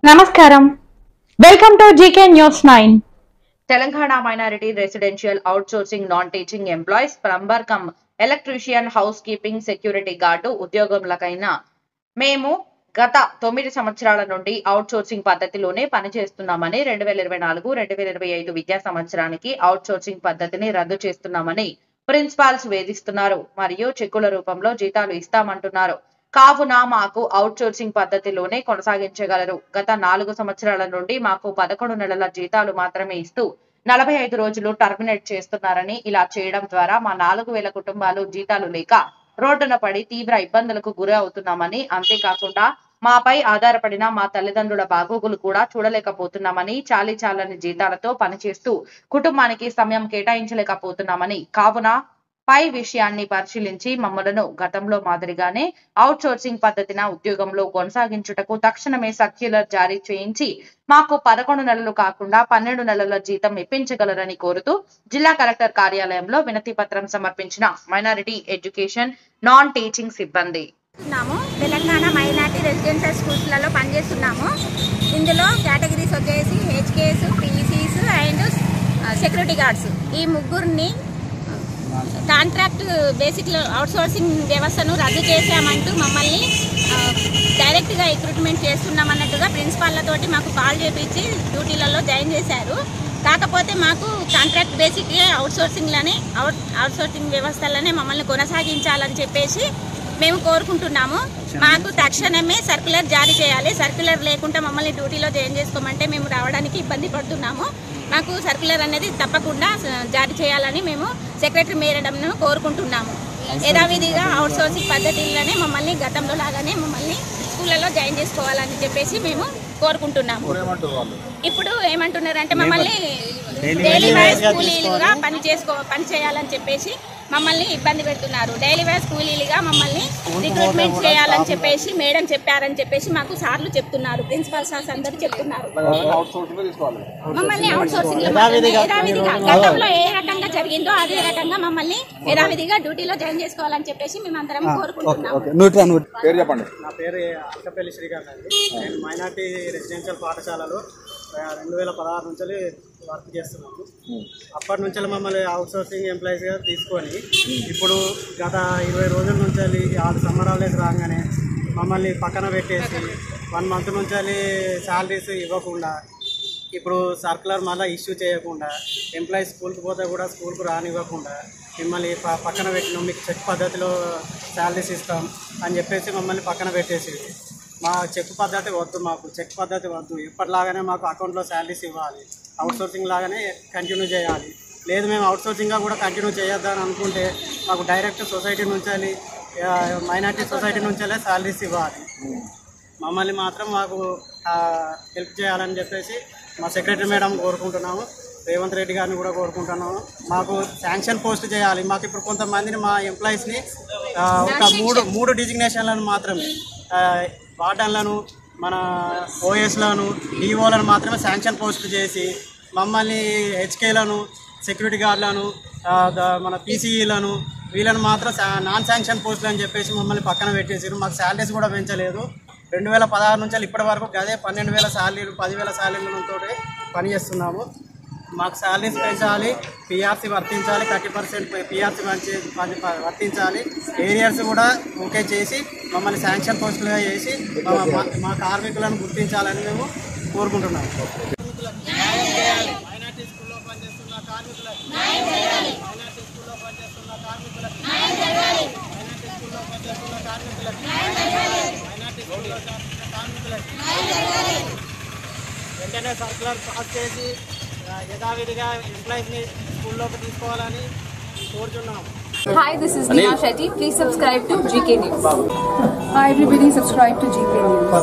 నమస్కారం welcome to GK news 9 Telangana minority residential outsourcing non teaching employees plumber cum electrician house keeping security guard ఉద్యోగములకైన మేము గత 9 సంవత్సరాల నుండి అవుట్సోర్సింగ్ పద్ధతిలోనే పనిచేస్తున్నామని 2024-2025 విద్యా సంవత్సరానికి అవుట్సోర్సింగ్ పద్ధతిని రద్దు చేస్తున్నామని ప్రిన్సిపాల్స్ వేధిస్తున్నారు మరియు చెక్కుల రూపంలో జీతాలు ఇస్తామంటున్నారు. కావున మాకు అవుట్సోర్సింగ్ పద్ధతిలోనే కొనసాగించగలరు. గత 4 సంవత్సరాల నుండి మాకు 11 నెలల జీతాలు మాత్రమే ఇస్తూ 45 రోజులు టర్మినేట్ చేస్తున్నారని, ఇలా చేయడం ద్వారా మా 4000 కుటుంబాలు జీతాలు లేక రోడ్డున పడి తీవ్ర ఇబ్బందులకు గురి అవుతున్నామని, అంతేకాకుండా మాపై ఆధారపడిన మా తల్లిదండ్రుల బాగోగులు కూడా చూడలేకపోతున్నామని, చాలీచాలని జీతాలతో పనిచేస్తూ కుటుంబానికి సమయం కేటాయించలేకపోతున్నామని, కావున పై విషయాన్ని పరిశీలించి మమ్మలను గతంలో మాదిరిగానే అవుట్సోర్సింగ్ పద్ధతిన ఉద్యోగంలో కొనసాగించుటకు తక్షణమే సర్క్యులర్ జారీ చేయించి మాకు 11 నెలలు కాకుండా 12 నెలల జీతం ఇప్పించగలరని కోరుతూ జిల్లా కలెక్టర్ కార్యాలయంలో వినతి పత్రం సమర్పించిన మైనారిటీ ఎడ్యుకేషన్ నాన్ టీచింగ్ సిబ్బంది. తెలంగాణ మైనారిటీ రెసిడెన్షియల్ స్కూల్స్లలో పనిచేస్తున్నాము. ఇందులో కేటగిరీస్ వచ్చేసి HKs, PCs and security guards. ఈ ముగ్గురిని కాంట్రాక్ట్ బేసిక్ అవుట్సోర్సింగ్ వ్యవస్థను రద్దు చేశామంటూ మమ్మల్ని డైరెక్ట్గా రిక్రూట్మెంట్ చేస్తున్నామన్నట్టుగా ప్రిన్సిపాల్లతోటి మాకు కాల్ చేపించి డ్యూటీలలో జాయిన్ చేశారు. కాకపోతే మాకు కాంట్రాక్ట్ బేసిక్ అవుట్సోర్సింగ్ వ్యవస్థలనే మమ్మల్ని కొనసాగించాలని చెప్పేసి మేము కోరుకుంటున్నాము. మాకు తక్షణమే సర్క్యులర్ జారీ చేయాలి. సర్క్యులర్ లేకుండా మమ్మల్ని డ్యూటీలో జాయిన్ చేసుకోమంటే మేము రావడానికి ఇబ్బంది పడుతున్నాము. మాకు సర్క్యులర్ అనేది తప్పకుండా జారీ చేయాలని మేము సెక్రటరీ మేడంను కోరుకుంటున్నాము. యథావిధిగా అవుట్సోర్సింగ్ పద్ధతిలోనే మమ్మల్ని గతంలో లాగానే మమ్మల్ని స్కూళ్ళలో జాయిన్ చేసుకోవాలని చెప్పేసి మేము కోరుకుంటున్నాము. ఇప్పుడు ఏమంటున్నారంటే మమ్మల్ని డైలీ వేజ్ కూలీలుగా పని చేయాలని చెప్పేసి మమ్మల్ని ఇబ్బంది పెడుతున్నారు. డైలీ వేజ్ కూలీలుగా మమ్మల్ని రిక్రూట్మెంట్ చేయాలని చెప్పేసి మేడం చెప్పారని చెప్పేసి మాకు సార్లు చెప్తున్నారు. ప్రిన్సిపల్ సార్స్ అందరూ చెప్తున్నారు మమ్మల్ని అవుట్సోర్సింగ్ యథావిధిగా గతంలో ఏ రకంగా జరిగిందో అదే రకంగా మమ్మల్ని యథావిధిగా డ్యూటీలో జాయిన్ చేసుకోవాలని చెప్పేసి మేమందరం కోరుకుంటున్నాము. నా పేరు అక్కపల్లి శ్రీకాంత్ అండి. నేను మైనార్టీ రెసిడెన్షియల్ పాఠశాలలో 2016 నుంచి వర్క్ చేస్తున్నాము. అప్పటి నుంచి మమ్మల్ని అవుట్సోర్సింగ్ ఎంప్లాయీస్గా తీసుకొని ఇప్పుడు గత 20 రోజుల నుంచి 6 సమ్మర్ హాలిడేస్ రాగానే మమ్మల్ని పక్కన పెట్టేసి 1 మంత్ నుంచి శాలరీస్ ఇవ్వకుండా, ఇప్పుడు సర్కులర్ మళ్ళీ ఇష్యూ చేయకుండా, ఎంప్లాయీస్ స్కూల్కి పోతే కూడా స్కూల్కి రానివ్వకుండా మిమ్మల్ని పక్కన పెట్టినాం, మీకు చెక్ పద్ధతిలో శాలరీస్ ఇస్తాం అని చెప్పేసి మమ్మల్ని పక్కన పెట్టేసి, మా చెక్ పద్ధతి వద్దు, మాకు చెక్ పద్ధతి వద్దు, ఎప్పటిలాగానే మాకు అకౌంట్లో శాలరీస్ ఇవ్వాలి, అవుట్సోర్సింగ్ లాగానే కంటిన్యూ చేయాలి. లేదు మేము అవుట్సోర్సింగ్గా కూడా కంటిన్యూ చేయొద్దని అనుకుంటే మాకు డైరెక్ట్ సొసైటీ నుంచి మైనార్టీ సొసైటీ నుంచే శాలరీస్ ఇవ్వాలి. మమ్మల్ని మాత్రం మాకు హెల్ప్ చేయాలని చెప్పేసి మా సెక్రటరీ మేడం కోరుకుంటున్నాము. రేవంత్ రెడ్డి గారిని కూడా కోరుకుంటున్నాము. మాకు శాంక్షన్ పోస్ట్ చేయాలి. మాకు ఇప్పుడు కొంతమందిని మా ఎంప్లాయీస్ని ఒక మూడు డిజిగ్నేషన్లను మాత్రమే, వార్డన్లను, మన ఓఎస్లను, డిఓలను మాత్రమే శాంక్షన్ పోస్ట్ చేసి మమ్మల్ని హెచ్కేలను, సెక్యూరిటీ గార్డులను, మన పీసీఈలను వీళ్ళని మాత్రం నాన్ శాంక్షన్ పోస్టులు అని చెప్పేసి మమ్మల్ని పక్కన పెట్టేసారు. మాకు శాలరీస్ కూడా పెంచలేదు. 2016 నుంచి ఇప్పటి వరకు అదే 12,000 శాలరీలు 10,000 శాలరీలతో పనిచేస్తున్నాము. మాకు శాలరీస్ పెంచాలి, పిఆర్సీ వర్తించాలి, 30% పిఆర్సీ వర్తించాలి, ఏరియర్స్ కూడా ఓకే చేసి మమ్మల్ని శాంక్షన్ పోస్టులుగా చేసి మా కార్మికులను గుర్తించాలని మేము కోరుకుంటున్నాము. మైనార్టీ స్కూల్లో పనిచేస్తున్న కార్మికులకు, మైనార్టీ స్కూల్లో పనిచేస్తున్న కార్మికులకు, మైనార్టీ స్కూల్లో పనిచేస్తున్న కార్మికులకు, మైనార్టీ స్కూల్లో చేస్తున్న కార్మికులకు వెంటనే సర్కులర్ పాస్ చేసి యథావిధిగా ఎంప్లాయీస్ని స్కూల్లోకి తీసుకోవాలని కోరుతున్నాము. Hi, this is Neha Shetty. Please subscribe to GK News. Hi everybody, subscribe to GK News.